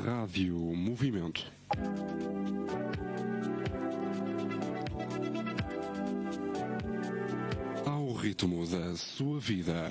Rádio Movimento. Ao ritmo da sua vida.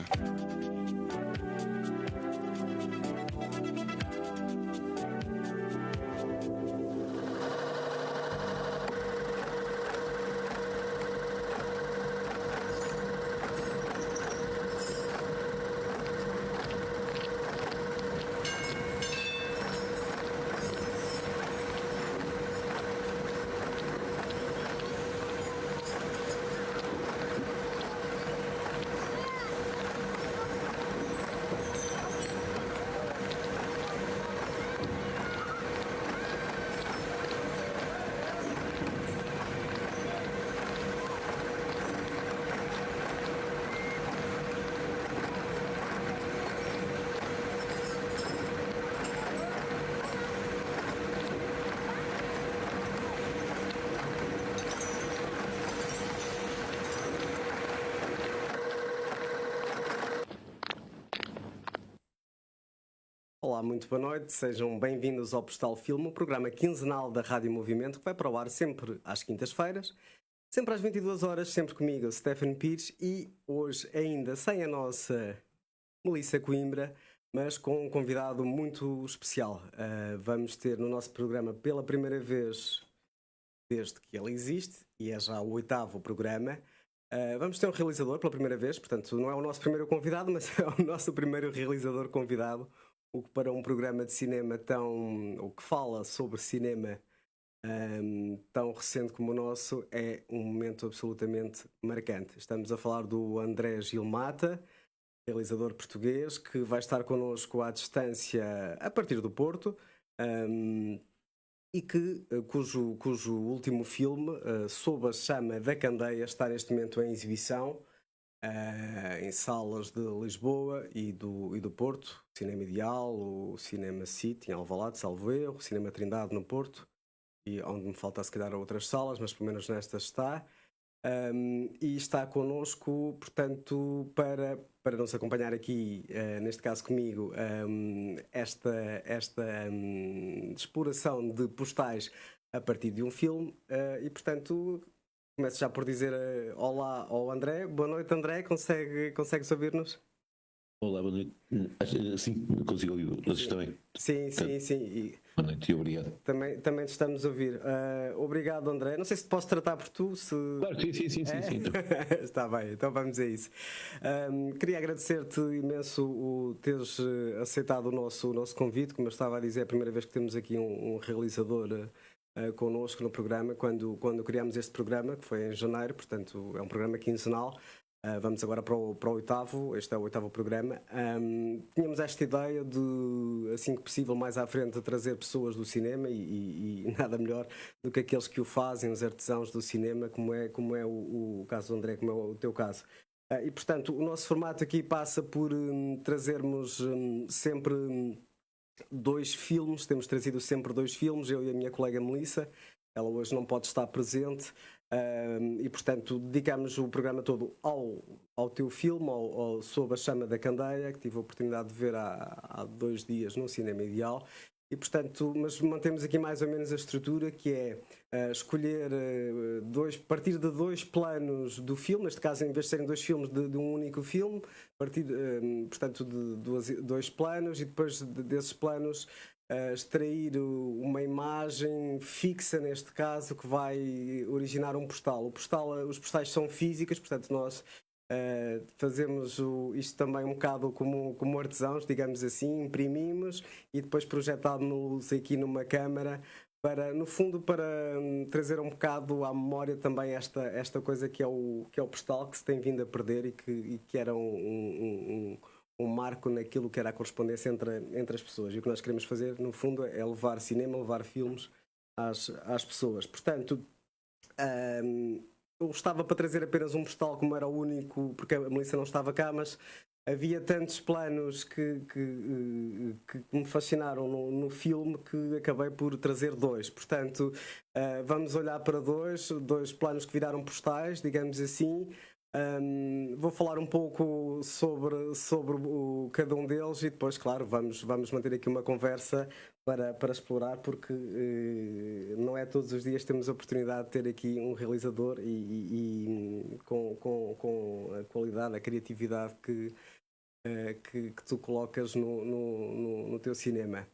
Olá, muito boa noite, sejam bem-vindos ao Postal Filme, o programa quinzenal da Rádio Movimento que vai para o ar sempre às quintas-feiras, sempre às 22 horas, sempre comigo, Stephen Pires, e hoje ainda sem a nossa Melissa Coimbra, mas com um convidado muito especial. Vamos ter no nosso programa pela primeira vez desde que ele existe, e é já o 8º programa. Vamos ter um realizador pela primeira vez, portanto não é o nosso primeiro convidado, mas é o nosso primeiro realizador convidado, o que para um programa de cinema ou que fala sobre cinema tão recente como o nosso é um momento absolutamente marcante. Estamos a falar do André Gilmata, realizador português, que vai estar connosco à distância a partir do Porto, e cujo último filme, Sob a Chama da Candeia, está neste momento em exibição em salas de Lisboa e do Porto, Cinema Ideal, o Cinema City em Alvalade, salvo erro, o Cinema Trindade no Porto, e onde me falta se calhar outras salas, mas pelo menos nesta está. E está connosco, portanto, para nos acompanhar aqui, neste caso comigo, esta exploração de postais a partir de um filme, e portanto começo já por dizer olá ao André. Boa noite, André, consegues ouvir-nos? Olá, boa noite. Sim, consigo ouvir. Vocês também? Sim. Boa noite e obrigado. Também te estamos a ouvir. Obrigado, André. Não sei se te posso tratar por tu. Claro, sim. Está bem, então vamos a isso. Queria agradecer-te imenso o teres aceitado o nosso convite. Como eu estava a dizer, é a primeira vez que temos aqui um realizador connosco no programa, quando criámos este programa, que foi em janeiro, portanto é um programa quinzenal. Vamos agora para o 8º, este é o 8º programa. Tínhamos esta ideia de, assim que possível, mais à frente, trazer pessoas do cinema e nada melhor do que aqueles que o fazem, os artesãos do cinema, como é o caso do André, como é o teu caso. E portanto, o nosso formato aqui passa por trazermos sempre dois filmes, temos trazido sempre dois filmes, eu e a minha colega Melissa. Ela hoje não pode estar presente, e portanto dedicamos o programa todo ao teu filme, ao Sob a Chama da Candeia, que tive a oportunidade de ver há 2 dias no Cinema Ideal. E portanto, mas mantemos aqui mais ou menos a estrutura, que é escolher partir de 2 planos do filme, neste caso em vez de serem 2 filmes de um único filme, partir portanto de 2 planos, e depois desses planos extrair uma imagem fixa, neste caso, que vai originar um postal. Os postais são físicas, portanto nós fazemos isto também um bocado como artesãos, digamos assim, imprimimos e depois projetamos aqui numa câmara no fundo para trazer um bocado à memória também esta coisa que é o postal, que se tem vindo a perder e que era um marco naquilo que era a correspondência entre as pessoas. E o que nós queremos fazer, no fundo, é levar cinema, levar filmes às pessoas. Portanto, eu estava para trazer apenas um postal, como era o único, porque a Melissa não estava cá, mas havia tantos planos que me fascinaram no filme, que acabei por trazer 2. Portanto, vamos olhar para dois planos que viraram postais, digamos assim. Vou falar um pouco sobre cada um deles e depois, claro, vamos manter aqui uma conversa para explorar, porque não é todos os dias que temos a oportunidade de ter aqui um realizador e com a qualidade, a criatividade que tu colocas no teu cinema.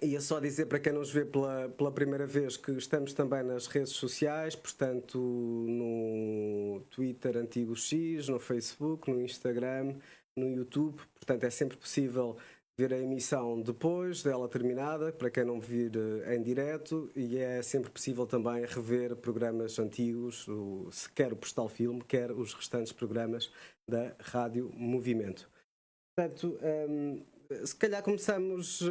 E é só dizer para quem nos vê pela primeira vez que estamos também nas redes sociais, portanto no Twitter Antigo X, no Facebook, no Instagram, no YouTube, portanto é sempre possível ver a emissão depois dela terminada, para quem não vir em direto, e é sempre possível também rever programas antigos, quer o Postal Filme, quer os restantes programas da Rádio Movimento. Portanto, se calhar começamos,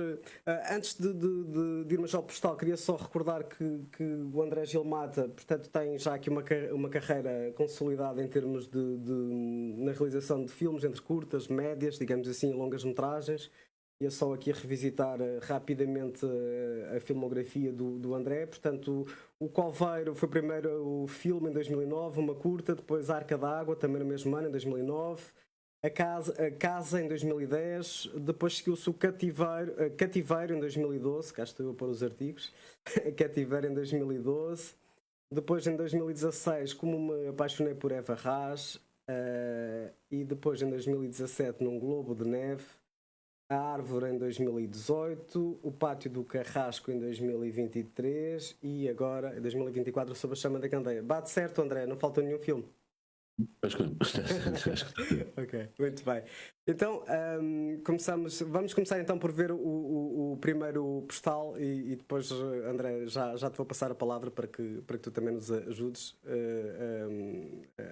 antes de irmos ao Postal, queria só recordar que o André Gil Mata, portanto, tem já aqui uma carreira consolidada em termos na realização de filmes, entre curtas, médias, digamos assim, longas metragens. E é só aqui revisitar rapidamente a filmografia do André. Portanto, o Coveiro foi primeiro o filme em 2009, uma curta, depois Arca d'Água, também no mesmo ano, em 2009. A Casa em 2010, depois seguiu-se o Cativeiro em 2012, cá estou eu a pôr os artigos, Cativeiro em 2012, depois em 2016 Como Me Apaixonei por Eva Haas, e depois em 2017 Num Globo de Neve, A Árvore em 2018, O Pátio do Carrasco em 2023 e agora em 2024 Sob a Chama da Candeia. Bate certo, André, não falta nenhum filme. Acho que Ok, muito bem. Então, vamos começar então por ver o primeiro Postal e depois, André, já te vou passar a palavra para que tu também nos ajudes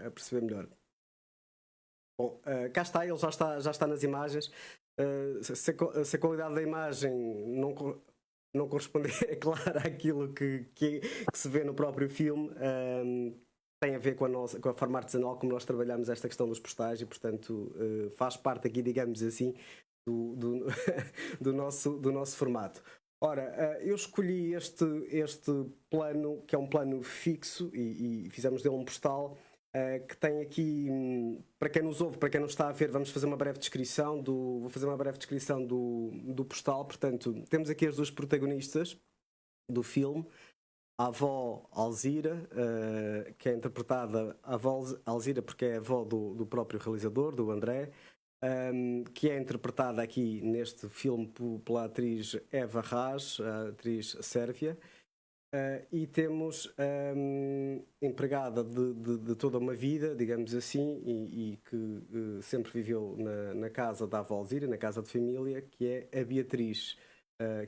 a perceber melhor. Bom, cá está, ele já está nas imagens. Se a qualidade da imagem não corresponder, é claro, àquilo que se vê no próprio filme, tem a ver com a forma artesanal como nós trabalhamos esta questão dos postais e, portanto, faz parte aqui, digamos assim, do nosso formato. Ora, eu escolhi este plano, que é um plano fixo, e fizemos dele um postal, que tem aqui, para quem nos ouve, para quem não está a ver, vou fazer uma breve descrição do postal. Portanto, temos aqui as duas protagonistas do filme, a avó Alzira, que é interpretada, a avó Alzira porque é a avó do próprio realizador, do André, que é interpretada aqui neste filme pela atriz Eva Haas, a atriz sérvia. E temos empregada de toda uma vida, digamos assim, e que sempre viveu na casa da avó Alzira, na casa de família, que é a Beatriz,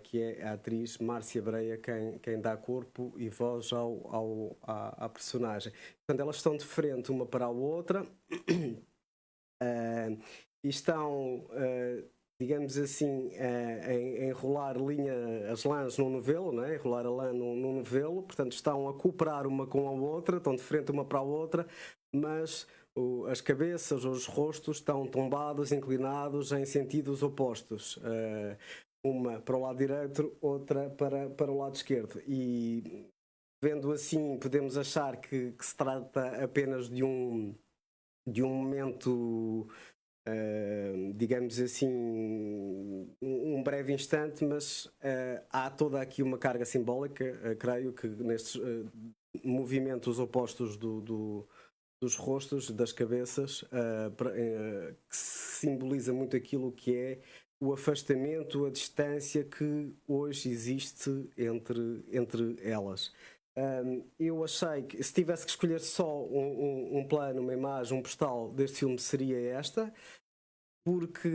que é a atriz Márcia Breia, quem dá corpo e voz à personagem. Portanto, elas estão de frente uma para a outra e estão, digamos assim, a enrolar as lãs num novelo, não é? Enrolar a lã num novelo, portanto estão a cooperar uma com a outra, estão de frente uma para a outra, mas as cabeças ou os rostos estão tombados, inclinados em sentidos opostos. Uma para o lado direito, outra para o lado esquerdo. E vendo assim, podemos achar que se trata apenas de um momento, digamos assim, um breve instante, mas há toda aqui uma carga simbólica, creio que nestes movimentos opostos dos rostos, das cabeças, que simboliza muito aquilo que é o afastamento, a distância que hoje existe entre elas. Eu achei que se tivesse que escolher só um plano, uma imagem, um postal deste filme, seria esta, porque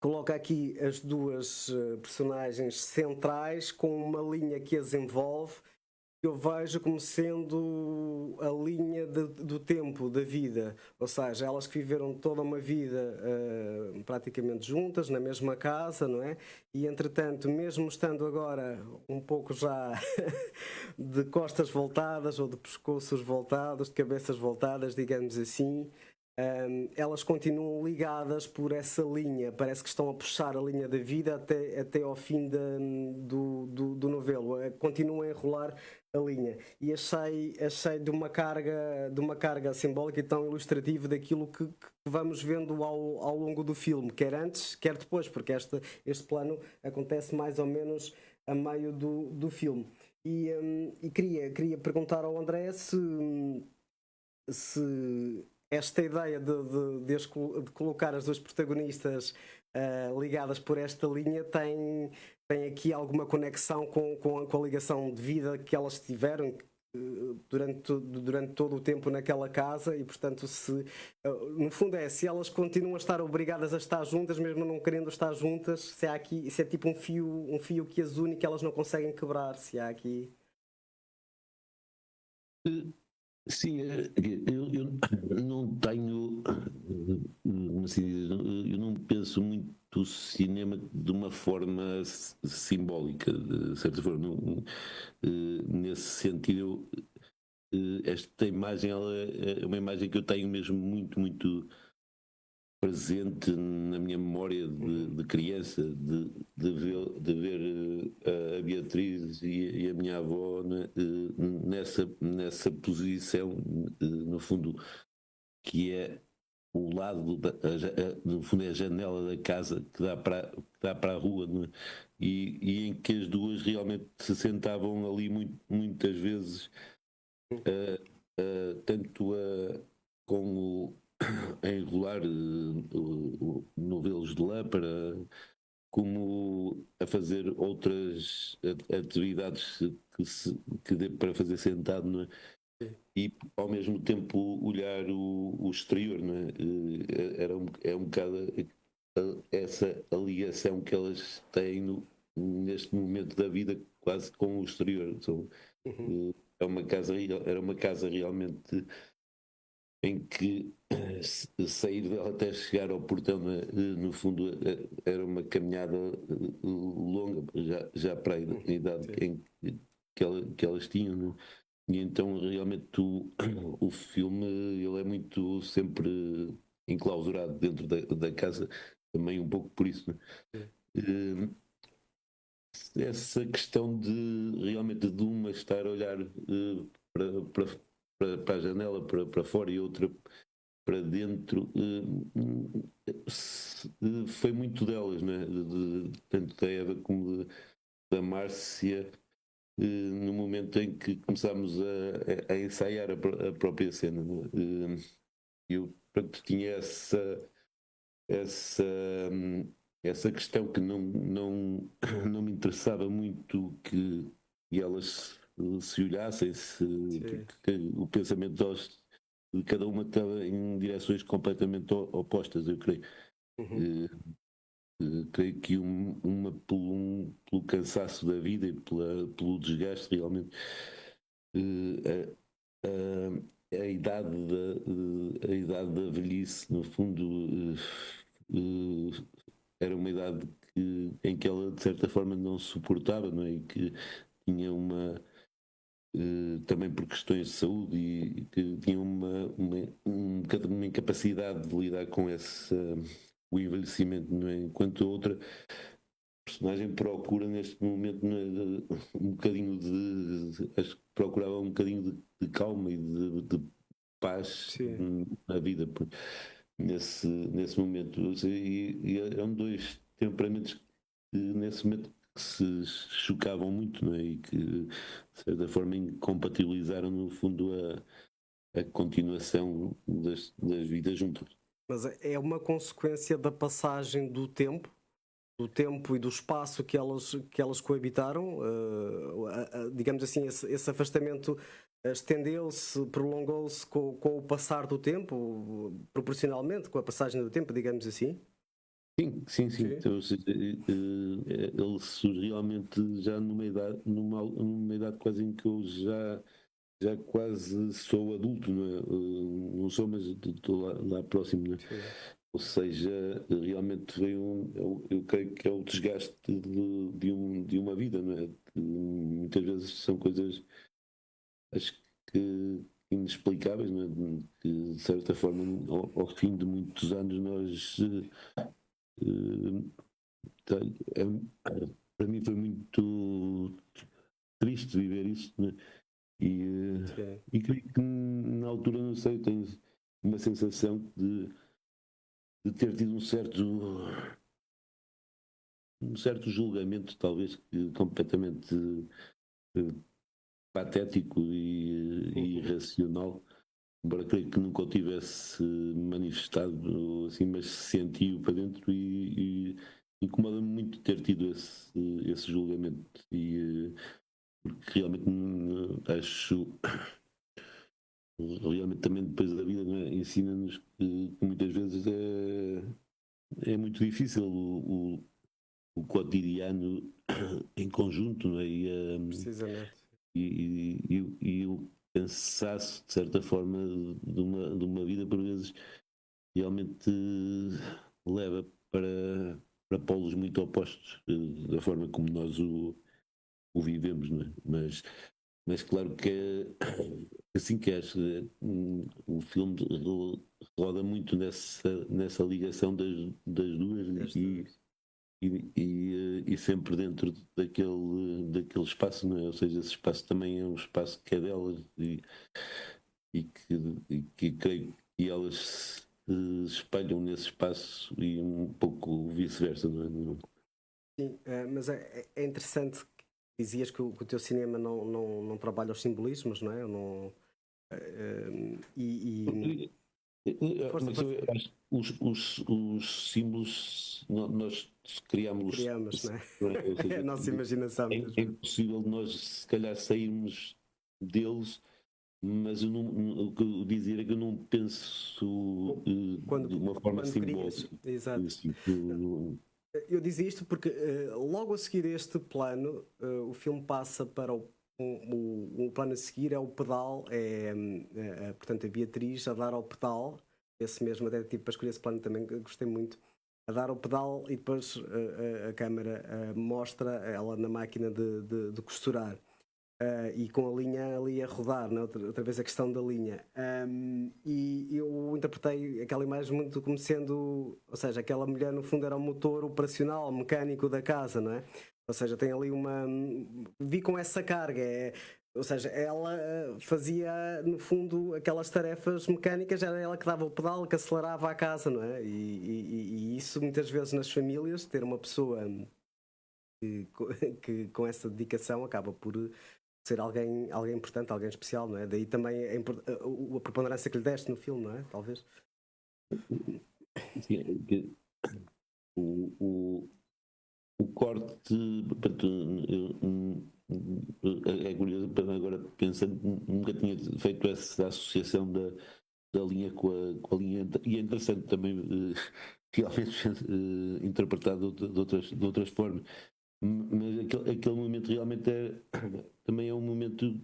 coloca aqui as duas personagens centrais com uma linha que as envolve, que eu vejo como sendo a linha do tempo, da vida. Ou seja, elas que viveram toda uma vida praticamente juntas, na mesma casa, não é? E entretanto, mesmo estando agora um pouco já de costas voltadas ou de pescoços voltados, de cabeças voltadas, digamos assim, elas continuam ligadas por essa linha, parece que estão a puxar a linha da vida até ao fim do novelo, continuam a enrolar a linha, e achei de uma carga simbólica e tão ilustrativa daquilo que vamos vendo ao longo do filme, quer antes, quer depois, porque este plano acontece mais ou menos a meio do filme. E queria perguntar ao André se esta ideia de colocar as duas protagonistas ligadas por esta linha tem aqui alguma conexão com a ligação de vida que elas tiveram durante todo o tempo naquela casa, e portanto no fundo se elas continuam a estar obrigadas a estar juntas mesmo não querendo estar juntas, se é tipo um fio que as une, que elas não conseguem quebrar, se há aqui... Sim, eu não tenho, assim, eu não penso muito o cinema de uma forma simbólica, de certa forma. Nesse sentido, esta imagem ela é uma imagem que eu tenho mesmo muito, muito presente na minha memória de criança, de ver a Beatriz e a minha avó, né, nessa posição, no fundo, que é o lado, no fundo é a janela da casa que dá para a rua, né? E em que as duas realmente se sentavam ali muitas vezes, tanto com a enrolar novelos de lã como a fazer outras atividades que dê para fazer sentado, não é? E ao mesmo tempo olhar o exterior, não é? É um bocado essa a ligação que elas têm neste momento da vida quase com o exterior. Era uma casa realmente em que sair dela até chegar ao portão, no fundo, era uma caminhada longa, já para a idade que elas tinham, né? E então realmente o filme ele é muito sempre enclausurado dentro da casa, também um pouco por isso, né? Essa questão de realmente de uma estar a olhar para a janela, para fora, e outra para dentro, foi muito delas, né? Tanto da Eva como da Márcia, no momento em que começámos a ensaiar a própria cena, né? Eu, pronto, tinha essa, essa questão que não me interessava muito que elas se olhassem, que o pensamento delas, de cada uma, estava em direções completamente opostas, eu creio. Creio que uma pelo cansaço da vida e pelo desgaste realmente, a idade da velhice, no fundo, era uma idade em que ela de certa forma não se suportava, não é? E que tinha também por questões de saúde, e que tinha uma incapacidade de lidar com o envelhecimento, não é? Enquanto a outra personagem procura neste momento, não é, um bocadinho acho que procurava um bocadinho de calma e de paz na vida nesse momento, e eram dois temperamentos que nesse momento que se chocavam muito, não é? E que de certa forma incompatibilizaram no fundo a continuação das vidas juntas. Mas é uma consequência da passagem do tempo e do espaço que elas coabitaram, digamos assim, esse afastamento estendeu-se, prolongou-se com o passar do tempo, proporcionalmente com a passagem do tempo, digamos assim? Sim. Então, ele surge realmente já numa idade quase em que eu já quase sou adulto, não é? Não sou, mas estou lá próximo, não é? Ou seja, realmente eu creio que é o desgaste de uma vida, não é? Muitas vezes são coisas, acho que inexplicáveis, não é? Que de certa forma, ao fim de muitos anos, nós para mim foi muito triste viver isto, né? E creio que na altura, não sei, tenho uma sensação de ter tido um certo julgamento, talvez completamente patético e irracional, embora creio que nunca o tivesse manifestado assim, mas senti-o para dentro e incomoda-me muito ter tido esse julgamento porque realmente acho realmente também depois da vida, não é? Ensina-nos que muitas vezes é muito difícil o cotidiano em conjunto, não é? Precisamente. E o cansaço, de certa forma, de uma vida, por vezes, realmente leva para polos muito opostos da forma como nós o vivemos, não é? Mas claro que assim que és, o filme roda muito nessa ligação das duas e sempre dentro daquele espaço, não é? Ou seja, esse espaço também é um espaço que é delas e que creio que elas se espelham nesse espaço e um pouco vice-versa, não é? Sim, mas é interessante que dizias que o teu cinema não trabalha os simbolismos, não é? Não, e força, Mas força. eu acho que os símbolos nós criámos-los, Criamos, não é? ou É a seja, nossa imaginação, é, muitas é vezes. impossível nós se calhar sairmos deles, mas o que eu dizer é que eu não penso Quando, de uma forma quando crias, simbólica. exato. Assim, Eu dizia isto porque logo a seguir este plano, o filme passa para o plano a seguir é o pedal, portanto a Beatriz a dar ao pedal, esse mesmo até tipo para escolher esse plano também gostei muito, a dar ao pedal e depois a câmara mostra ela na máquina de costurar. E com a linha ali a rodar, né? Outra vez a questão da linha. E eu interpretei aquela imagem muito como sendo, ou seja, aquela mulher no fundo era o motor operacional, mecânico da casa, não é? Ou seja, tem ali uma. Vi com essa carga, ou seja, ela fazia no fundo aquelas tarefas mecânicas, era ela que dava o pedal, que acelerava a casa, não é? E isso muitas vezes nas famílias, ter uma pessoa que, que com essa dedicação acaba por ser alguém importante, alguém especial, não é? Daí também a preponderância que lhe deste no filme, não é? Talvez. assim, o, o corte, portanto, é curioso, agora pensando, nunca tinha feito essa associação da linha com a linha, e é interessante também realmente interpretado de outras formas. Mas aquele momento realmente também é um momento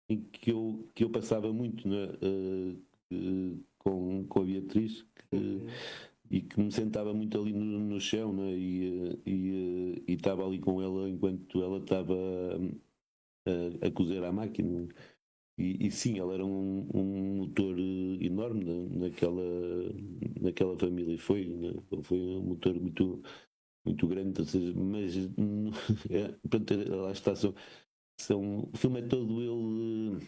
em que eu passava muito, não é? Com a Beatriz e que me sentava muito ali no chão, não é? E estava ali com ela enquanto ela estava a cozer à máquina. E sim, ela era um motor enorme naquela família. Foi um motor muito grande, ou seja, mas pronto, lá está. O filme é todo ele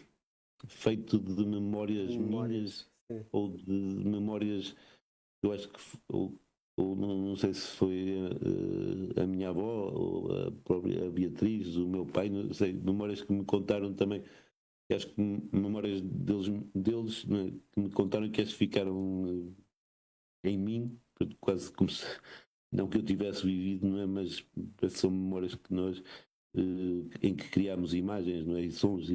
feito de memórias minhas Memórias. Sim. ou de memórias, eu acho que, ou não sei se foi a minha avó ou a própria Beatriz, o meu pai, não sei, memórias que me contaram também, que acho que memórias deles não é, que me contaram que acho que ficaram em mim, quase como se, não que eu tivesse vivido, não é, mas são memórias que nós em que criámos imagens, não é, e sons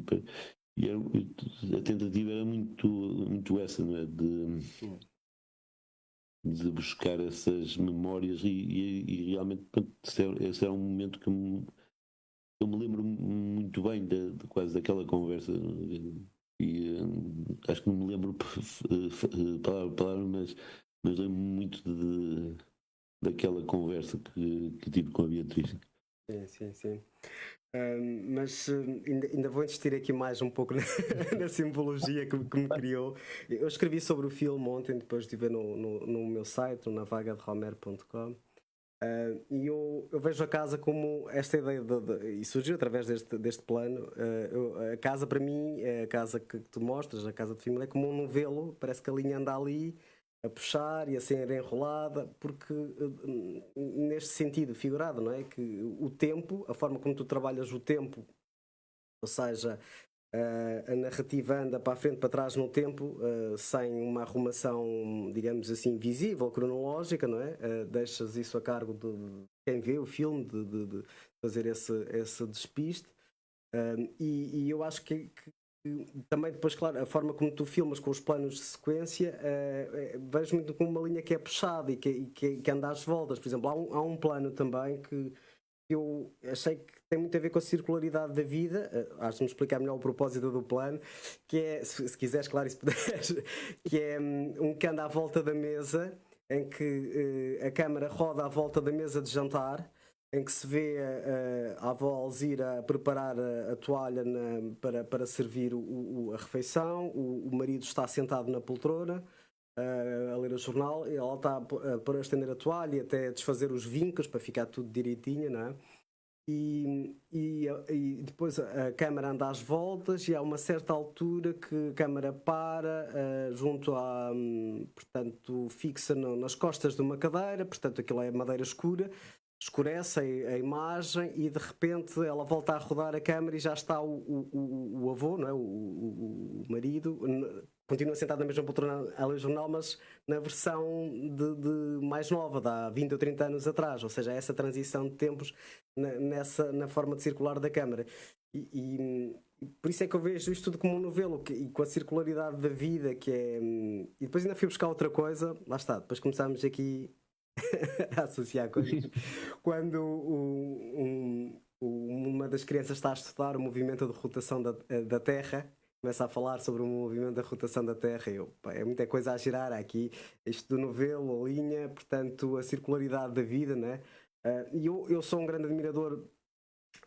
a tentativa era muito essa, não é, de buscar essas memórias e realmente pronto, esse era um momento que eu me lembro muito bem quase daquela conversa e acho que não me lembro palavra por palavra, mas lembro muito daquela conversa que tive com a Beatriz. Sim, sim, sim. Mas ainda vou insistir aqui mais um pouco na simbologia que me criou. Eu escrevi sobre o filme ontem, depois de ver no meu site, no navagaderomero.com. E eu vejo a casa como esta ideia e surgiu através deste plano. A casa para mim é a casa que tu mostras, a casa de família, é como um novelo, parece que a linha anda ali a puxar e a ser enrolada, porque neste sentido figurado, não é? Que o tempo, a forma como tu trabalhas o tempo, ou seja, a narrativa anda para a frente, para trás no tempo, sem uma arrumação, digamos assim, visível, cronológica, não é? Deixas isso a cargo de quem vê o filme, de fazer esse despiste. E eu acho que também depois, claro, a forma como tu filmas com os planos de sequência, vejo muito como uma linha que é puxada e que anda às voltas. Por exemplo, há um plano também que eu achei que tem muito a ver com a circularidade da vida. Acho-me explicar melhor o propósito do plano, que é, se quiseres, claro, e se puderes, que é um que anda à volta da mesa, em que a câmara roda à volta da mesa de jantar, em que se vê a avó Alzira a preparar a toalha para servir a refeição, o marido está sentado na poltrona a ler o jornal, e ela está para estender a toalha e até desfazer os vincos para ficar tudo direitinho, não é? E depois a câmara anda às voltas e há uma certa altura que a câmara para junto à, portanto, fixa nas costas de uma cadeira, portanto aquilo é madeira escura, escurece a imagem e de repente ela volta a rodar a câmara e já está o avô, não é? O marido, continua sentado na mesma poltrona a ler o jornal, mas na versão de mais nova, de há 20 ou 30 anos atrás, ou seja, essa transição de tempos na forma de circular da câmara. Por isso é que eu vejo isto tudo como um novelo e com a circularidade da vida, que é. E depois ainda fui buscar outra coisa, lá está, depois começámos aqui a associar coisas. Quando uma das crianças está a estudar o movimento de rotação da Terra, começa a falar sobre o movimento da rotação da Terra. Pá, é muita coisa a girar aqui. Isto do novelo, a linha, portanto, a circularidade da vida, né? E eu sou um grande admirador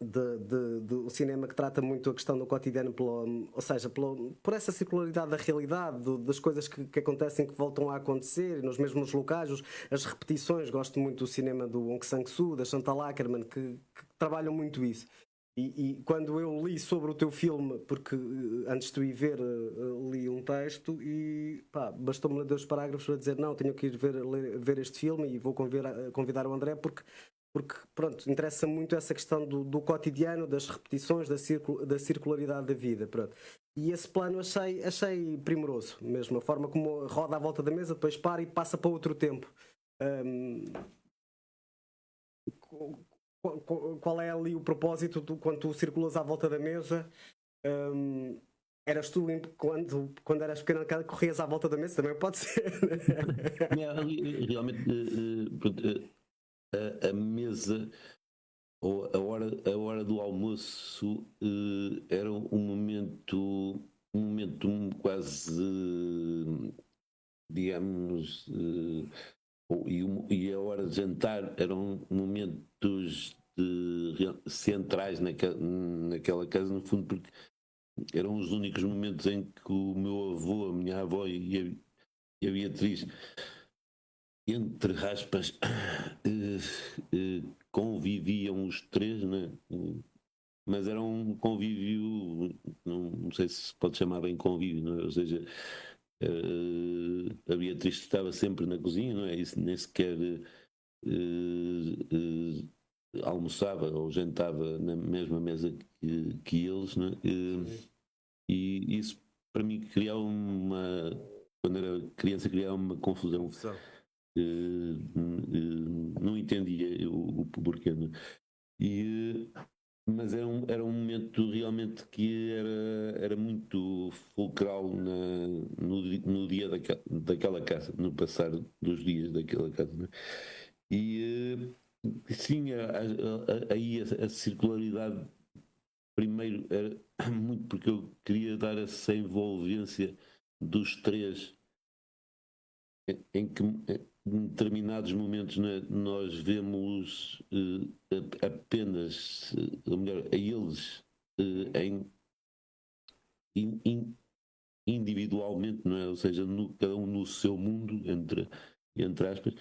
do cinema que trata muito a questão do cotidiano, ou seja, por essa circularidade da realidade, das coisas que acontecem, que voltam a acontecer nos mesmos locais, as repetições. Gosto muito do cinema do Aung San Suu Kyi, da Chantal Akerman, que trabalham muito isso. E quando eu li sobre o teu filme, porque antes de tu ir ver, li um texto e pá, bastou-me ler 2 parágrafos para dizer não, tenho que ir ver este filme e vou convidar o André porque pronto, interessa muito essa questão do cotidiano, das repetições, da circularidade da vida. Pronto. E esse plano achei primoroso, mesmo a forma como roda à volta da mesa, depois para e passa para outro tempo. Qual é ali o propósito quando tu circulas à volta da mesa? Eras tu quando eras pequeno que corrias à volta da mesa? Também pode ser. Realmente, pronto, a mesa ou a hora do almoço era um momento quase, digamos, e a hora de jantar eram momentos centrais naquela casa, no fundo, porque eram os únicos momentos em que o meu avô, a minha avó e a Beatriz, entre aspas, conviviam os três, né? Mas era um convívio, não sei se se pode chamar bem convívio, não é? Ou seja, a Beatriz estava sempre na cozinha, não é? Isso nem sequer almoçava ou jantava na mesma mesa que eles, não é? E isso para mim criava quando era criança, criava uma confusão. Não entendia o porquê, não é? Mas era um momento realmente que era muito fulcral no dia daquela casa, no passar dos dias daquela casa, não é? Sim, aí a circularidade, primeiro, era muito porque eu queria dar essa envolvência dos três em que em determinados momentos, né, nós vemos apenas, ou melhor, a eles em, individualmente, não é? Ou seja, cada um no seu mundo, entre aspas,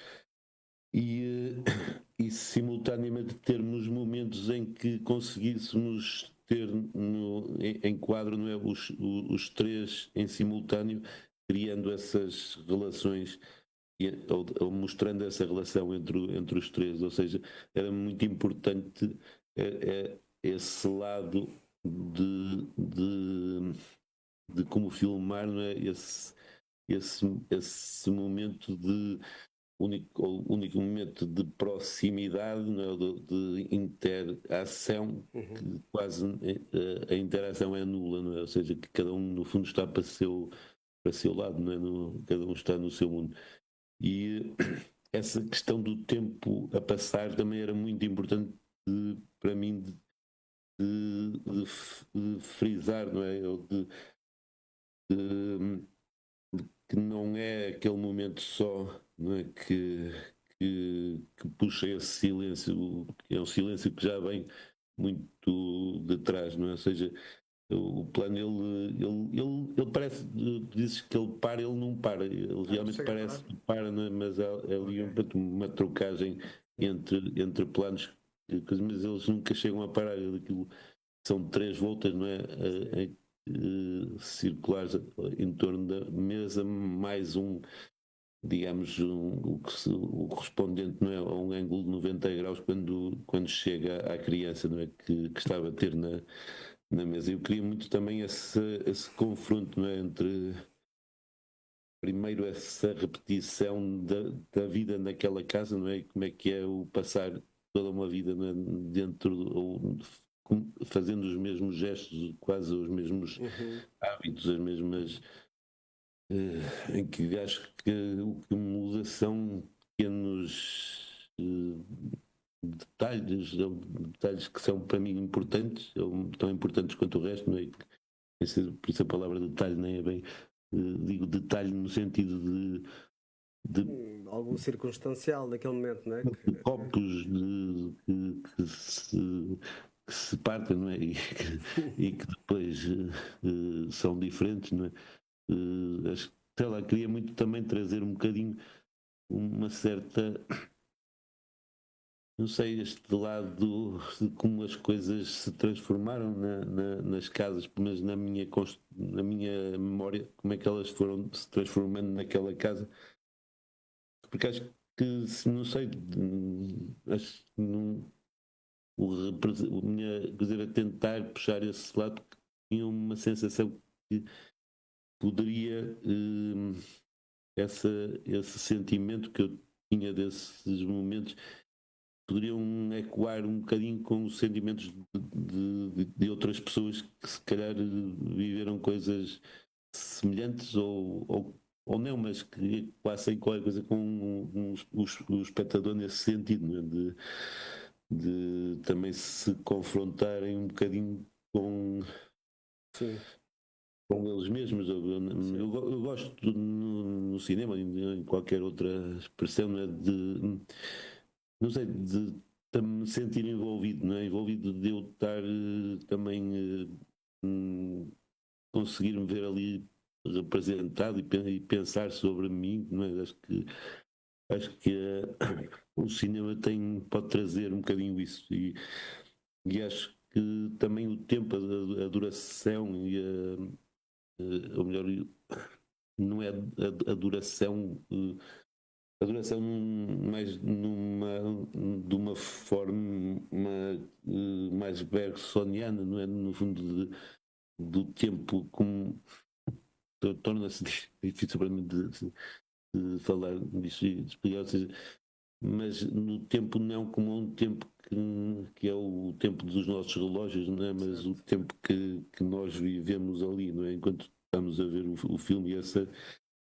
e simultaneamente termos momentos em que conseguíssemos ter em quadro, não é, os três em simultâneo, criando essas relações ou mostrando essa relação entre os três, ou seja, era muito importante esse lado de como filmar, não é? Esse momento de único momento de proximidade, não é? De interação, que quase a interação é nula, não é? Ou seja, que cada um no fundo está para seu lado, não é? Cada um está no seu mundo. E essa questão do tempo a passar também era muito importante para mim de frisar, não é? Ou de que não é aquele momento só, não é? Que puxa esse silêncio, que é um silêncio que já vem muito de trás, não é? Ou seja, o plano, ele parece, dizes que ele para, ele não para, ele realmente parece que para, não é? Mas há ali uma trocagem entre planos, mas eles nunca chegam a parar, aquilo são três voltas, não é? Circulares em torno da mesa, mais digamos, o correspondente, não é, a um ângulo de 90 graus quando chega à criança, não é, que está a bater na mesa. Eu queria muito também esse confronto, não é, entre primeiro essa repetição da vida naquela casa, não é, e como é que é o passar toda uma vida, não é, dentro ou fazendo os mesmos gestos, quase os mesmos hábitos, as mesmas em que acho que o que muda são pequenos detalhes, detalhes que são para mim importantes, ou tão importantes quanto o resto, não é? Por isso a palavra detalhe nem é bem, digo detalhe no sentido Algo circunstancial naquele momento, não é? de copos que se partem, não é? E que depois são diferentes, não é? Acho que, sei lá, queria muito também trazer um bocadinho uma certa, não sei, este lado de como as coisas se transformaram nas casas, mas na minha memória, como é que elas foram se transformando naquela casa, porque acho que, não sei, acho que não, o minha, quer dizer, a tentar puxar esse lado, porque tinha uma sensação que poderia esse sentimento que eu tinha desses momentos poderiam ecoar um bocadinho com os sentimentos de outras pessoas que se calhar viveram coisas semelhantes ou não, mas que passem qualquer coisa com o espectador nesse sentido, não é? De também se confrontarem um bocadinho com, Sim. com eles mesmos. Eu gosto no cinema, em qualquer outra expressão, não é? Não sei, de me sentir envolvido, não é? Envolvido de eu estar também conseguir me ver ali representado e pensar sobre mim, não é? Acho que o cinema pode trazer um bocadinho isso e acho que também o tempo, a duração ou melhor, não é a duração. A duração mais de uma forma mais bergsoniana, não é? No fundo, do tempo, como torna-se difícil para mim de falar disso e de explicar, ou seja, mas no tempo não como um tempo que é o tempo dos nossos relógios, não é? Mas o tempo que nós vivemos ali, não é? Enquanto estamos a ver o filme e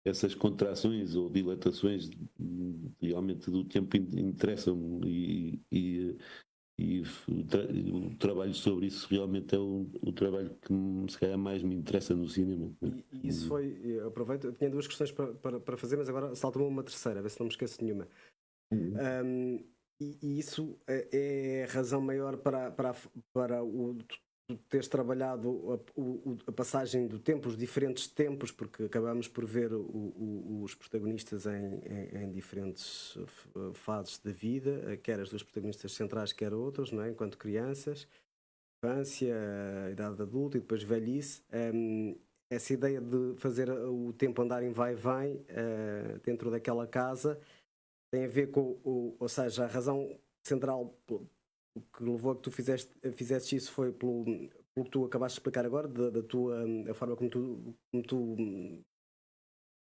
essas contrações ou dilatações realmente do tempo interessam-me e o trabalho sobre isso realmente é o trabalho que se calhar mais me interessa no cinema. E isso foi, eu aproveito, eu tinha duas questões para fazer, mas agora salta-me uma terceira, a ver se não me esqueço de nenhuma. E isso é a razão maior para tu teres trabalhado a passagem do tempo, os diferentes tempos, porque acabamos por ver os protagonistas em diferentes fases da vida, quer as duas protagonistas centrais, quer outros, não é? Enquanto crianças, infância, idade adulta e depois velhice. Essa ideia de fazer o tempo andar em vai e vem dentro daquela casa tem a ver com, ou seja, a razão central que levou a que tu fizeste isso foi pelo que tu acabaste de explicar agora, a forma como tu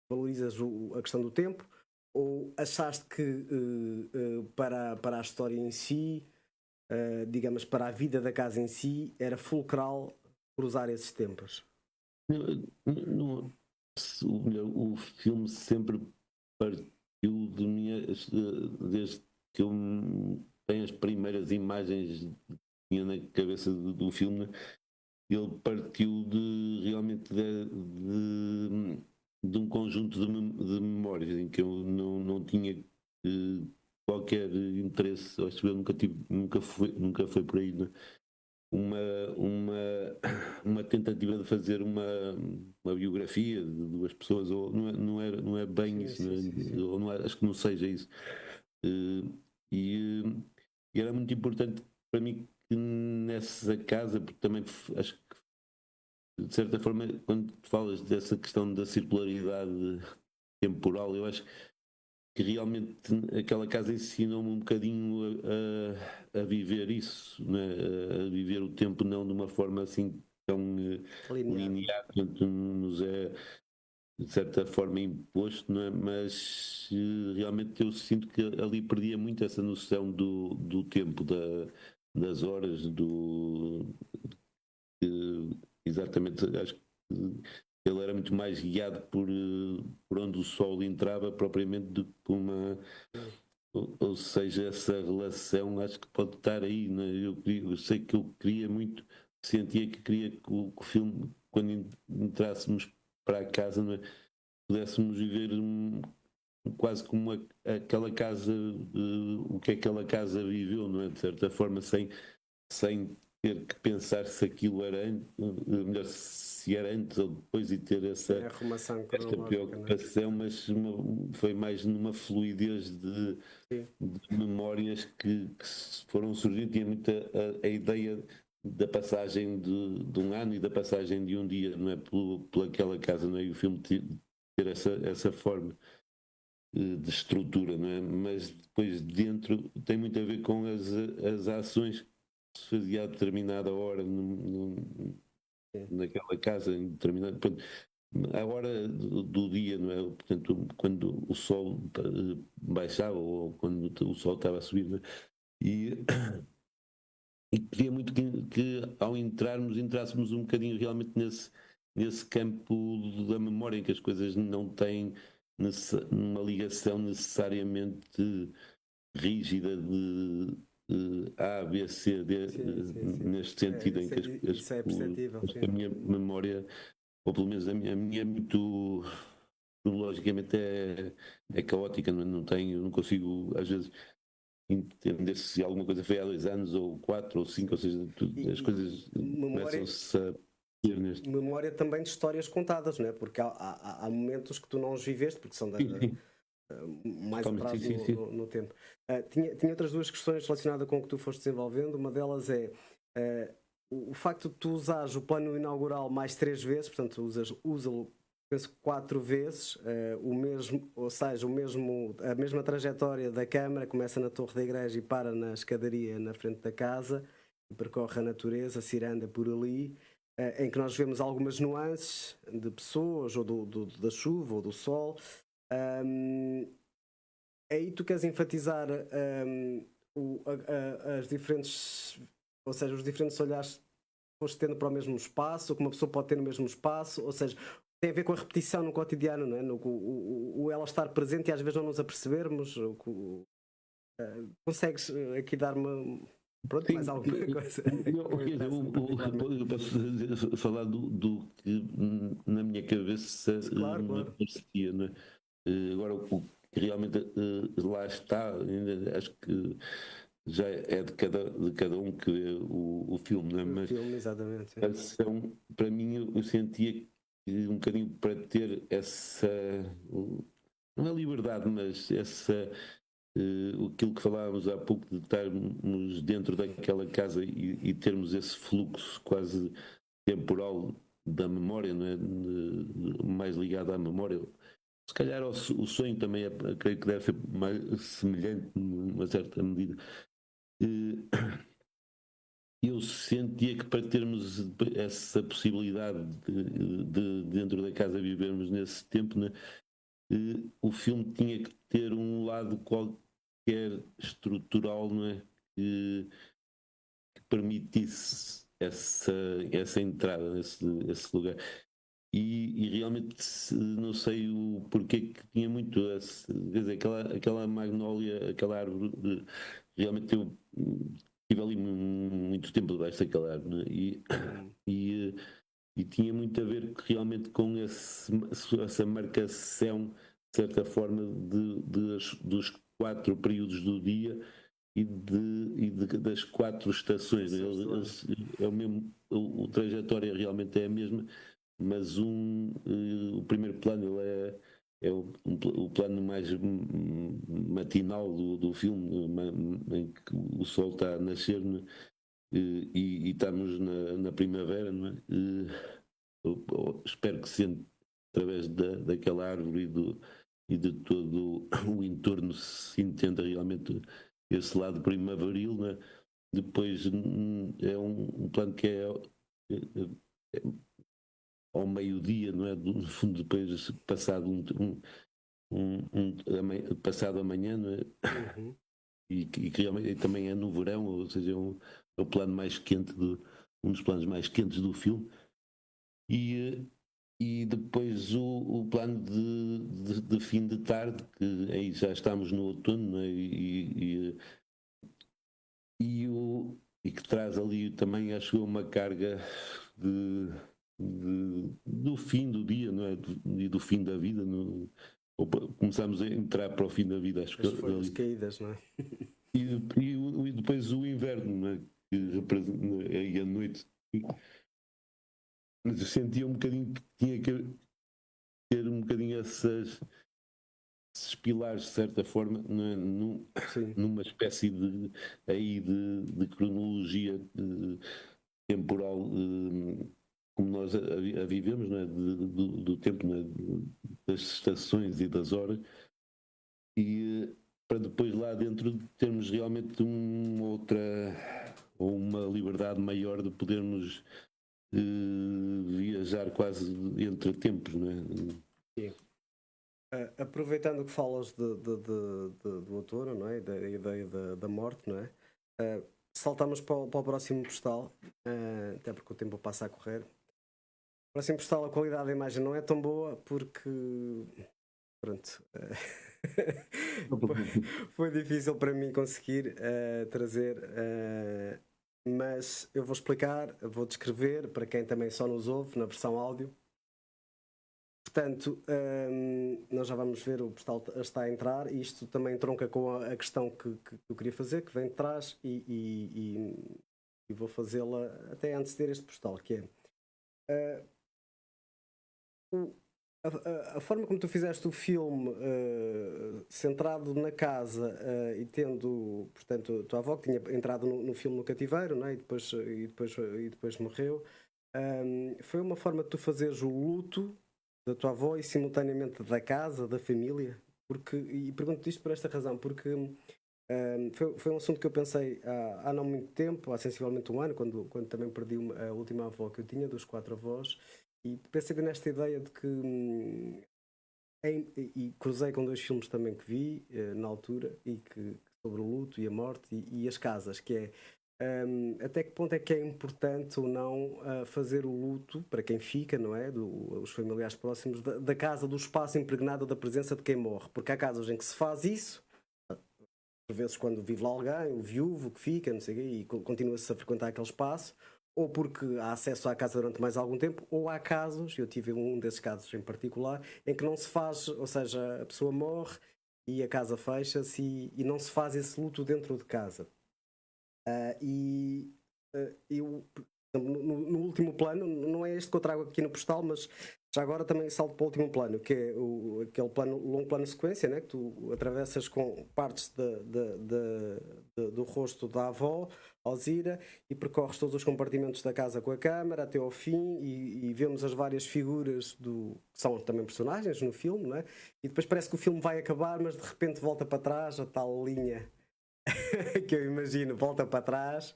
valorizas a questão do tempo, ou achaste que para a história em si, digamos, para a vida da casa em si, era fulcral cruzar esses tempos? O filme sempre partiu de mim, desde que eu tenho as primeiras imagens que tinha na cabeça do filme, ele partiu realmente de um conjunto de memórias em que eu não tinha qualquer interesse, acho que eu nunca foi por aí, né? uma tentativa de fazer uma biografia de duas pessoas, ou não é bem isso, sim. Ou não é, acho que não seja isso. E era muito importante para mim que nessa casa, porque também acho que de certa forma, quando falas dessa questão da circularidade temporal, eu acho que realmente aquela casa ensinou-me um bocadinho a viver isso, né? A viver o tempo não de uma forma assim tão linear, portanto nos é de certa forma imposto, não é? Mas realmente eu sinto que ali perdia muito essa noção do tempo, das horas, exatamente, acho que ele era muito mais guiado por onde o sol entrava propriamente do que por ou seja, essa relação acho que pode estar aí, né? Eu sei que eu queria muito, sentia que queria que o filme, quando entrássemos para a casa, não é? Pudéssemos viver quase como aquela casa, o que aquela casa viveu, não é? De certa forma, sem ter que pensar se aquilo era antes, melhor, se era antes ou depois, e ter esta preocupação, mas foi mais numa fluidez de memórias que foram surgindo. Tinha muita a ideia da passagem de um ano e da passagem de um dia, não é? Por aquela casa, não é? E o filme ter essa forma de estrutura, não é? Mas depois dentro tem muito a ver com as ações que se fazia a determinada hora naquela casa, em determinado, a hora do dia, não é? Portanto, quando o sol baixava ou quando o sol estava a subir, não é? E queria muito que ao entrássemos um bocadinho realmente nesse campo da memória, em que as coisas não têm uma ligação necessariamente rígida de A, B, C, D, neste sentido, em que isso é perceptível, a minha memória, ou pelo menos a minha é muito, logicamente é caótica, não tenho, não consigo às vezes entender se alguma coisa foi há 2 anos ou 4 ou 5, ou seja, as coisas começam-se a ter neste. Memória também de histórias contadas, não é? Porque há momentos que tu não os viveste, porque são mais atrás no tempo. Tinha outras duas questões relacionadas com o que tu foste desenvolvendo. Uma delas é o facto de tu usares o plano inaugural mais 3 vezes, portanto usa-lo penso 4 vezes, o mesmo, ou seja, a mesma trajetória da câmara, começa na torre da igreja e para na escadaria na frente da casa, e percorre a natureza, ciranda por ali, em que nós vemos algumas nuances de pessoas, ou da chuva, ou do sol. Aí tu queres enfatizar as diferentes, ou seja, os diferentes olhares que foste tendo para o mesmo espaço, ou que uma pessoa pode ter no mesmo espaço, ou seja, tem a ver com a repetição no cotidiano, não é? O ela estar presente e às vezes não nos apercebermos. Consegues aqui dar-me Pronto, Sim, mais alguma coisa. eu posso falar do que na minha cabeça Claro, me claro. parecia, não é? Agora, o que realmente lá está, ainda acho que já é de cada um que vê o filme, não é? O Mas filme, exatamente. Sim. a sessão, para mim, eu sentia que um bocadinho para ter essa, não é liberdade, mas essa, aquilo que falávamos há pouco de estarmos dentro daquela casa e termos esse fluxo quase temporal da memória, não é? Mais ligado à memória. Se calhar o sonho também creio que deve ser mais semelhante numa certa medida. Eu sentia que para termos essa possibilidade de dentro da casa vivermos nesse tempo, né, o filme tinha que ter um lado qualquer estrutural, não é? Que permitisse essa entrada nesse lugar. E realmente não sei o porquê que tinha muito quer dizer, aquela magnólia, aquela árvore, realmente eu estive ali muito tempo debaixo daquela árvore, né? E, e tinha muito a ver realmente com essa marcação, de certa forma, dos 4 períodos do dia das 4 estações. Né? É o mesmo, o trajetória realmente é a mesma, mas o primeiro plano ele é o plano mais matinal do filme, em que o sol está a nascer, né? E estamos na primavera, não é? Eu espero que sendo através daquela árvore e de todo o entorno se entenda realmente esse lado primaveril, né? Depois é um plano que é ao meio-dia, não é? No fundo, depois passado passado amanhã, não é? Uhum. E que realmente também é no verão, ou seja, é o plano mais quente, um dos planos mais quentes do filme. E depois o plano de fim de tarde, que aí já estamos no outono, não é? E que traz ali também, acho eu, uma carga do fim do dia, não é? E do fim da vida. Começamos a entrar para o fim da vida, acho que As folhas ali. caídas, não é? E depois o inverno, não é? Que representa, e a noite. Mas eu sentia um bocadinho que tinha que ter um bocadinho esses pilares, de certa forma, não é? Sim. Numa espécie de cronologia temporal, como nós a vivemos, não é? Do tempo, não é? Das estações e das horas, e para depois lá dentro termos realmente uma liberdade maior de podermos viajar quase entre tempos, não é? Sim. Aproveitando que falas do autor, não é? Da ideia da morte, não é? Saltamos para o próximo postal, até porque o tempo passa a correr. O próximo postal, a qualidade da imagem não é tão boa porque, pronto, foi difícil para mim conseguir trazer, mas eu vou explicar, vou descrever para quem também só nos ouve na versão áudio. Portanto, nós já vamos ver, o postal está a entrar e isto também tronca com a questão que eu queria fazer, que vem de trás e vou fazê-la até antes de ter este postal, que é a forma como tu fizeste o filme centrado na casa e tendo, portanto, a tua avó que tinha entrado no filme no cativeiro, não é? e depois morreu, foi uma forma de tu fazeres o luto da tua avó e simultaneamente da casa, da família? E pergunto-te isto por esta razão, porque foi um assunto que eu pensei há não muito tempo, há sensivelmente um ano, quando também perdi a última avó que eu tinha, dos 4 avós, e pensei nesta ideia de que. E cruzei com 2 filmes também que vi na altura, sobre o luto e a morte e as casas, que é. Até que ponto é que é importante ou não fazer o luto para quem fica, não é? Os familiares próximos da casa, do espaço impregnado da presença de quem morre, porque há casos em que se faz isso, por vezes quando vive lá alguém, o viúvo que fica, não sei o quê, e continua-se a frequentar aquele espaço, ou porque há acesso à casa durante mais algum tempo, ou há casos, eu tive um desses casos em particular, em que não se faz, ou seja, a pessoa morre e a casa fecha-se e não se faz esse luto dentro de casa. E eu, no último plano, não é este que eu trago aqui no postal, mas já agora também salto para o último plano, que é aquele plano, longo plano de sequência, né, que tu atravessas com partes do rosto da avó, Alzira, e percorres todos os compartimentos da casa com a câmara até ao fim e vemos as várias figuras que são também personagens no filme, né, e depois parece que o filme vai acabar, mas de repente volta para trás, a tal linha que eu imagino, volta para trás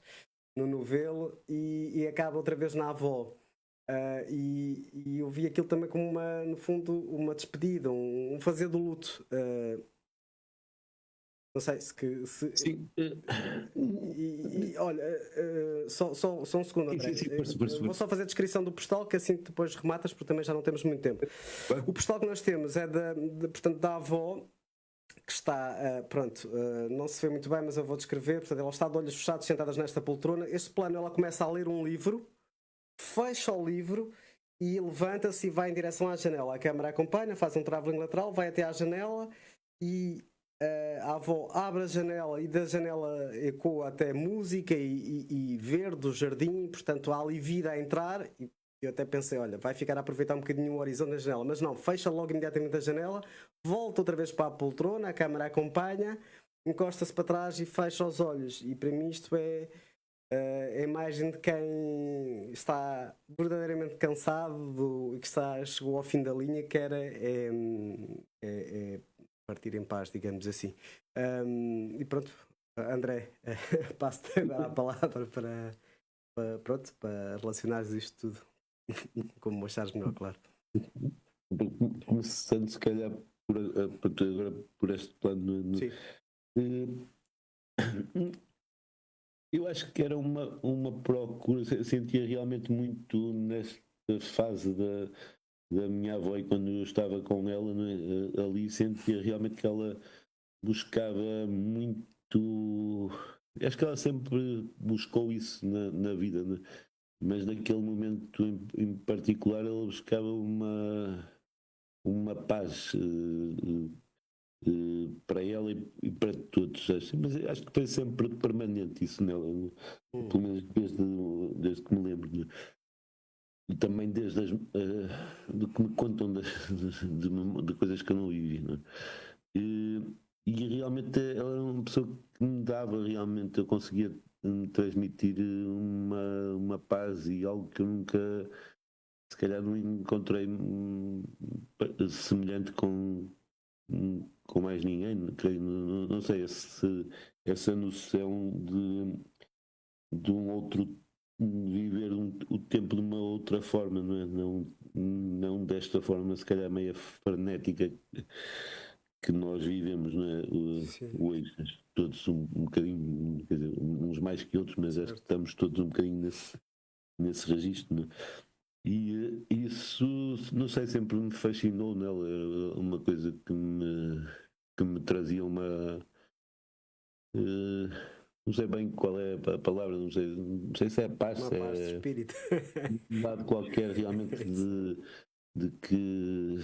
no novelo e acaba outra vez na avó. E eu vi aquilo também como no fundo, uma despedida, um fazer do luto. Não sei Sim. Olha, só um segundo, André. Sim, força. Vou só fazer a descrição do postal, que assim depois rematas, porque também já não temos muito tempo. O postal que nós temos é portanto, da avó, que está, pronto, não se vê muito bem, mas eu vou descrever. Portanto, ela está de olhos fechados, sentadas nesta poltrona. Este plano, ela começa a ler um livro, fecha o livro e levanta-se e vai em direção à janela. A câmara acompanha, faz um travelling lateral, vai até à janela e a avó abre a janela e da janela ecoa até música e verde do jardim. Portanto, há ali vida a entrar. E eu até pensei, olha, vai ficar a aproveitar um bocadinho o horizonte da janela, mas não, fecha logo imediatamente a janela, volta outra vez para a poltrona, a câmara acompanha, encosta-se para trás e fecha os olhos. E para mim isto é a imagem de quem está verdadeiramente cansado e que chegou ao fim da linha, que era partir em paz, digamos assim. E pronto, André, passo-te agora a palavra para relacionares isto tudo. Como achares melhor, claro. Começando se calhar agora por este plano. Sim. Eu acho que era uma procura, sentia realmente muito nesta fase da minha avó, e quando eu estava com ela, né, ali sentia realmente que ela buscava muito. Acho que ela sempre buscou isso na vida, né? Mas naquele momento em particular ela buscava uma paz para ela e para todos. Mas acho que foi sempre permanente isso nela, né? Pelo menos desde que me lembro, né? E também desde do que me contam de coisas que eu não vivi, né? E realmente ela era uma pessoa que me dava realmente, eu conseguia transmitir uma paz e algo que eu nunca, se calhar, não encontrei semelhante com mais ninguém. Não sei, essa noção de um outro, de viver o tempo de uma outra forma, não é? Não desta forma, se calhar, meia frenética que nós vivemos, não é? Hoje, todos um bocadinho, quer dizer, uns mais que outros, mas acho que estamos todos um bocadinho nesse registro, não é? E isso, não sei, sempre me fascinou nela. Era uma coisa que me trazia uma. Não sei bem qual é a palavra, não sei se é paz, uma paz de espírito. Um lado qualquer realmente de que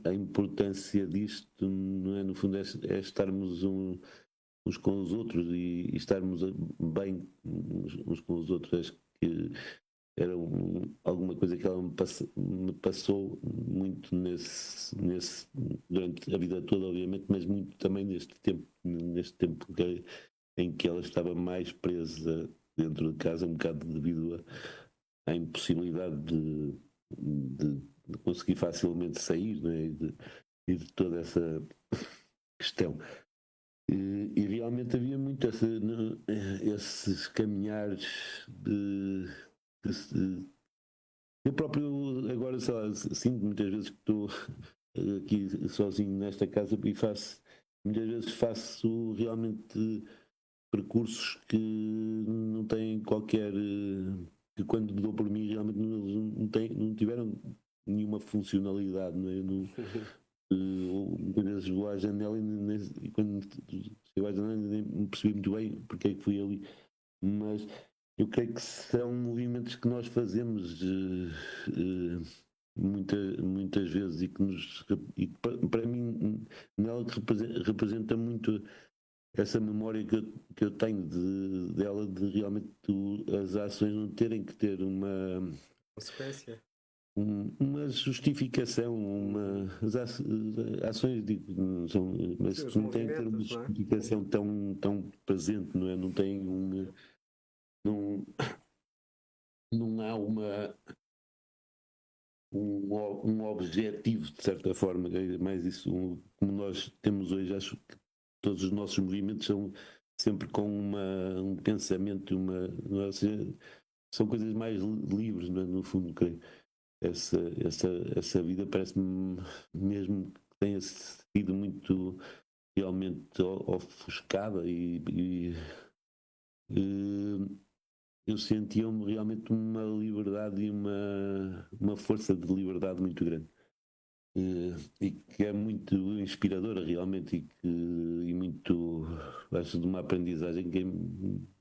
a importância disto, não é? No fundo, é estarmos uns com os outros e estarmos bem uns com os outros. Acho que era alguma coisa que ela me passou muito durante a vida toda, obviamente, mas muito também neste tempo em que ela estava mais presa dentro de casa, um bocado devido à impossibilidade de conseguir facilmente sair, né? E de toda essa questão. E realmente havia muito esses caminhares eu próprio agora, sei lá, sinto muitas vezes que estou aqui sozinho nesta casa e muitas vezes faço realmente percursos que não têm qualquer, que quando dou por mim realmente não tiveram nenhuma funcionalidade, não é? Muitas vezes vou à janela e quando eu às vezes nem me percebi muito bem porque é que fui ali, mas eu creio que são movimentos que nós fazemos muitas vezes e que para mim nela que representa muito essa memória que eu tenho dela de realmente as ações não terem que ter Consequência. uma justificação, as ações digo, são, mas Sim, os não têm que ter uma movimentos, não é? justificação tão presente, não é? Não tem não, não há um objetivo, de certa forma, é mais isso, como nós temos hoje, acho que todos os nossos movimentos são sempre com um pensamento, não é? São coisas mais livres, não é? No fundo, creio. Essa vida parece-me mesmo que tenha sido muito realmente ofuscada e eu sentia-me realmente uma liberdade e uma força de liberdade muito grande. E que é muito inspiradora realmente e muito, acho, de uma aprendizagem que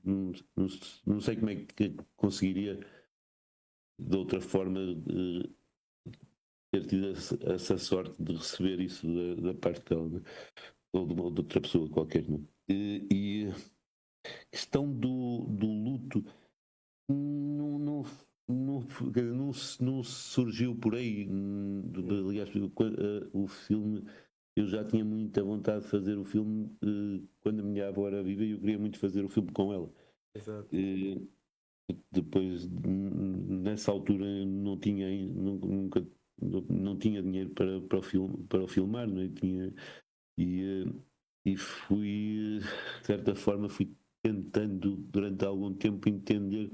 não sei como é que conseguiria de outra forma ter tido essa sorte de receber isso da parte dela, né? Ou de outra pessoa qualquer, né? E questão do luto não surgiu por aí. Aliás, o filme, eu já tinha muita vontade de fazer o filme quando a minha avó era viva e eu queria muito fazer o filme com ela. Exato. Depois, nessa altura, não tinha, nunca, não tinha dinheiro para o filmar, não é? E, e fui, de certa forma, fui tentando durante algum tempo entender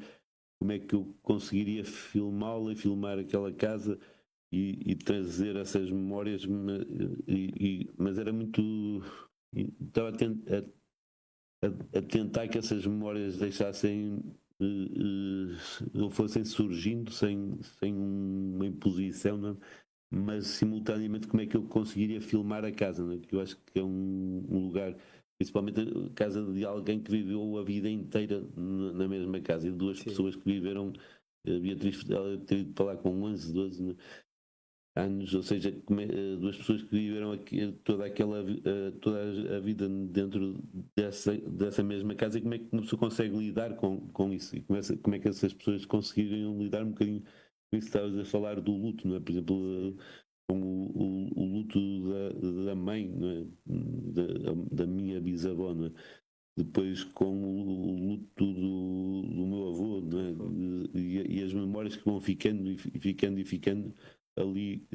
como é que eu conseguiria filmá-la e filmar aquela casa e trazer essas memórias, mas era muito. Estava a tentar que essas memórias deixassem ou fossem surgindo sem uma imposição, não é? Mas simultaneamente como é que eu conseguiria filmar a casa, não é? Porque eu acho que é um lugar, principalmente a casa de alguém que viveu a vida inteira na mesma casa, e duas Sim. pessoas que viveram, a Beatriz ela ter ido para lá com 11, 12 anos, ou seja, duas pessoas que viveram aqui, toda a vida dentro dessa mesma casa, e como é que uma pessoa consegue lidar com isso, e como é que essas pessoas conseguiriam lidar um bocadinho com isso que estavas a falar do luto, não é? Por exemplo, com o luto da mãe, não é? Da minha bisavó, não é? Depois com o luto do meu avô, não é? E as memórias que vão ficando e ficando e ficando ali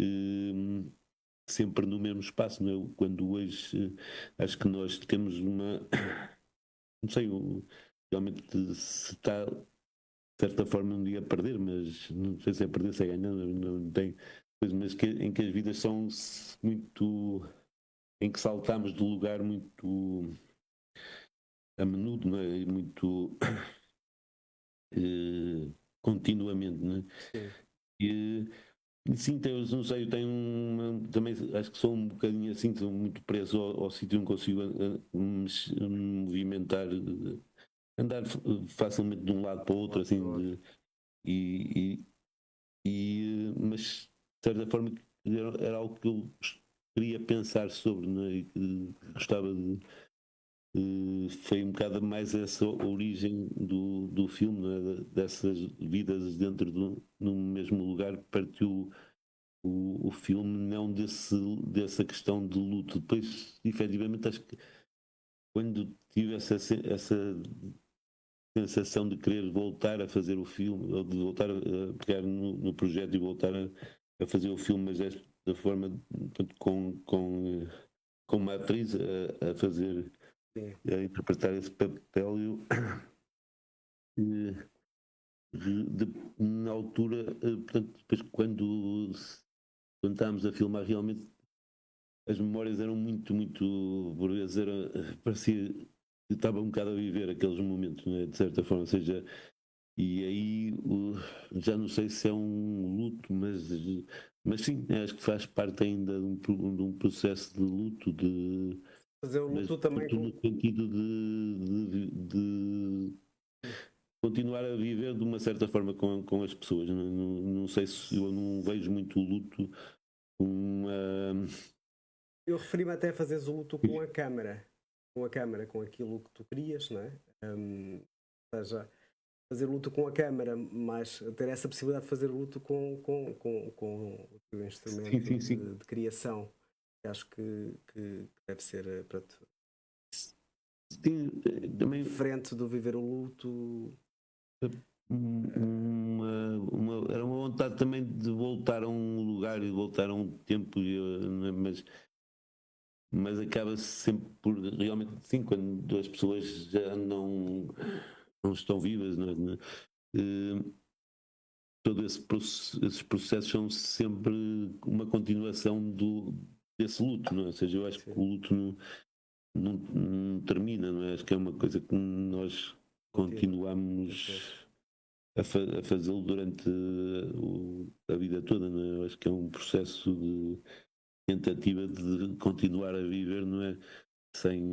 sempre no mesmo espaço, não é? Quando hoje acho que nós temos não sei, realmente se está de certa forma um dia a perder, mas não sei se é perder, se é ganhar, não tem coisa, mas em que as vidas são muito, em que saltamos de lugar muito a menudo, não é? E muito continuamente, não é? Sim. E sim, não sei, eu tenho também acho que sou um bocadinho assim, sou muito preso ao sítio, não consigo movimentar, andar facilmente de um lado para o outro, assim, e, mas de certa forma era algo que eu queria pensar sobre, não é? E que gostava de. Foi um bocado mais essa origem do filme, não é? Dessas vidas dentro num mesmo lugar, partiu o filme não dessa questão de luto. Depois, efetivamente, acho que quando tive essa sensação de querer voltar a fazer o filme, ou de voltar a pegar no projeto e voltar a fazer o filme, mas da forma, portanto, com uma atriz a fazer, Sim. a interpretar esse papel, eu, na altura, portanto, depois quando estávamos a filmar, realmente as memórias eram muito, por vezes parecia que estava um bocado a viver aqueles momentos, não é? De certa forma, ou seja, e aí já não sei se é um luto, mas sim, acho que faz parte ainda de um processo de luto, Fazer o mas luto também no sentido de continuar a viver de uma certa forma com as pessoas. Não sei se eu não vejo muito o luto uma. Eu referi-me até a fazeres o luto com a câmara, com aquilo que tu querias, não é? Ou seja, fazer luto com a câmara, mas ter essa possibilidade de fazer luto com o teu instrumento Sim. de criação, que acho que deve ser para tu, Sim, também diferente do viver o luto. era uma vontade também de voltar a um lugar e voltar a um tempo, mas acaba-se sempre por realmente sim, quando as pessoas já não estão vivas, não é? Todo esses processos são sempre uma continuação desse luto, não é? Ou seja, eu acho que o luto não termina, não é? Acho que é uma coisa que nós continuamos a fazê-lo durante a vida toda, não é? Eu acho que é um processo de tentativa de continuar a viver, não é? Sem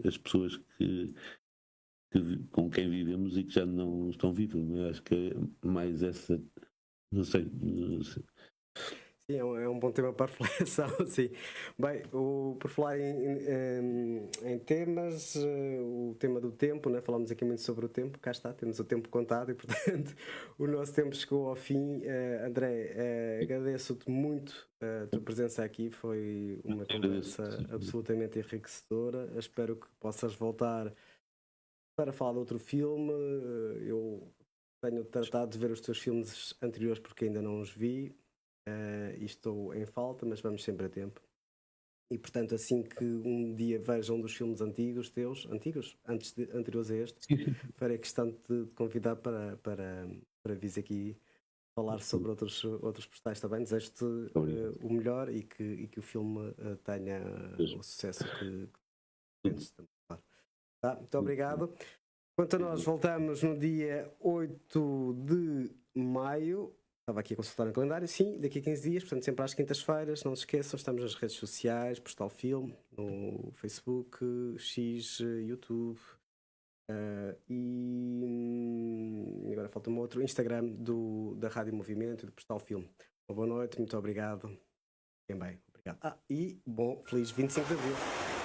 as pessoas com quem vivemos e que já não estão vivos, não é? Acho que é mais essa, não sei. Sim, é um bom tema para reflexão, sim. Bem, por falar em temas, o tema do tempo, né? Falámos aqui muito sobre o tempo, cá está, temos o tempo contado e, portanto, o nosso tempo chegou ao fim. André, agradeço-te muito a tua presença aqui, foi uma conversa absolutamente enriquecedora. Espero que possas voltar para falar de outro filme. Eu tenho tratado de ver os teus filmes anteriores porque ainda não os vi. E estou em falta, mas vamos sempre a tempo. E portanto, assim que um dia veja um dos filmes antigos teus, anteriores a este, farei questão de te convidar para vir aqui falar sobre outros postais também. Desejo-te o melhor e que o filme tenha o sucesso que tens também. Claro. Tá? Muito obrigado. Quanto a nós, voltamos no dia 8 de maio. Estava aqui a consultar no calendário, sim, daqui a 15 dias, portanto, sempre às quintas-feiras. Não se esqueçam, estamos nas redes sociais, Postal Filme, no Facebook, X, YouTube e agora falta um outro, Instagram da Rádio Movimento e do Postal Filme. Uma boa noite, muito obrigado. Fiquem bem, obrigado. E bom, feliz 25 de Abril.